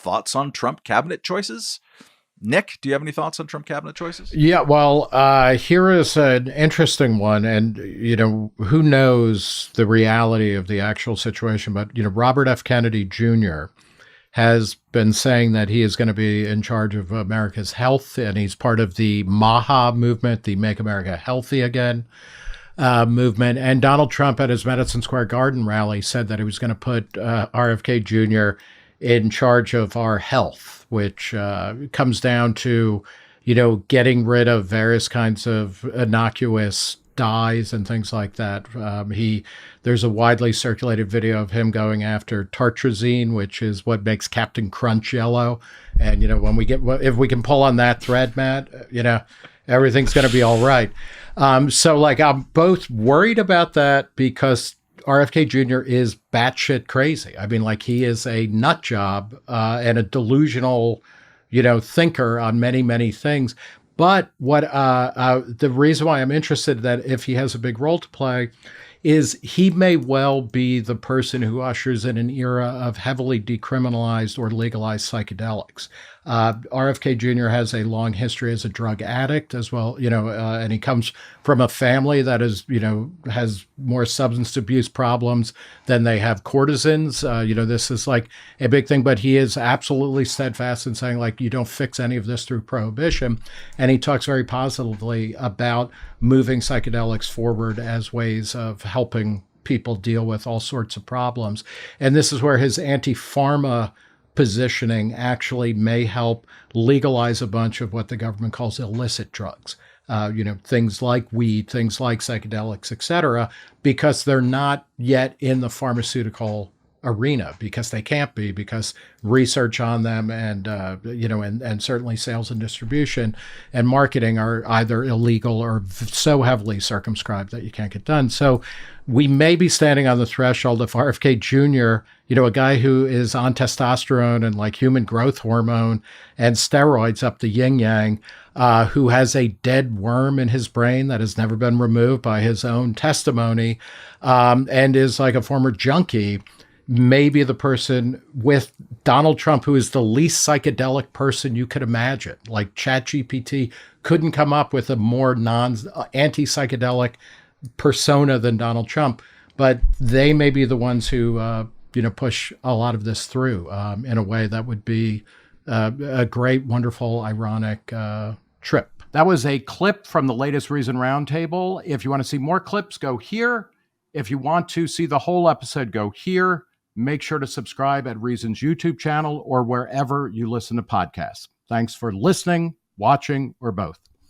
thoughts on Trump cabinet choices? Nick, do you have any thoughts on Trump cabinet choices? Yeah, well, here is an interesting one. And, who knows the reality of the actual situation. But, Robert F. Kennedy Jr. has been saying that he is going to be in charge of America's health. And he's part of the MAHA movement, the Make America Healthy Again movement. And Donald Trump at his Madison Square Garden rally said that he was going to put RFK Jr. in charge of our health, which comes down to, getting rid of various kinds of innocuous dyes and things like that. There's a widely circulated video of him going after tartrazine, which is what makes Captain Crunch yellow. And, if we can pull on that thread, Matt, everything's going to be all right. So I'm both worried about that because RFK Jr. is batshit crazy. I mean, he is a nut job and a delusional, thinker on many, many things. But what the reason why I'm interested that if he has a big role to play is he may well be the person who ushers in an era of heavily decriminalized or legalized psychedelics. RFK Jr. has a long history as a drug addict as well, and he comes from a family that is, has more substance abuse problems than they have courtesans. This is a big thing, but he is absolutely steadfast in saying you don't fix any of this through prohibition. And he talks very positively about moving psychedelics forward as ways of helping people deal with all sorts of problems. And this is where his anti-pharma positioning actually may help legalize a bunch of what the government calls illicit drugs. Things like weed, things like psychedelics, et cetera, because they're not yet in the pharmaceutical arena, because they can't be, because research on them and certainly sales and distribution and marketing are either illegal or so heavily circumscribed that you can't get done. So we may be standing on the threshold of RFK Jr., a guy who is on testosterone and human growth hormone and steroids up the yin yang, who has a dead worm in his brain that has never been removed by his own testimony, and is a former junkie, maybe the person with Donald Trump, who is the least psychedelic person you could imagine. ChatGPT couldn't come up with a more anti-psychedelic persona than Donald Trump, but they may be the ones who, push a lot of this through in a way that would be a great, wonderful, ironic trip. That was a clip from the latest Reason Roundtable. If you want to see more clips, go here. If you want to see the whole episode, go here. Make sure to subscribe at Reason's YouTube channel or wherever you listen to podcasts. Thanks for listening, watching, or both.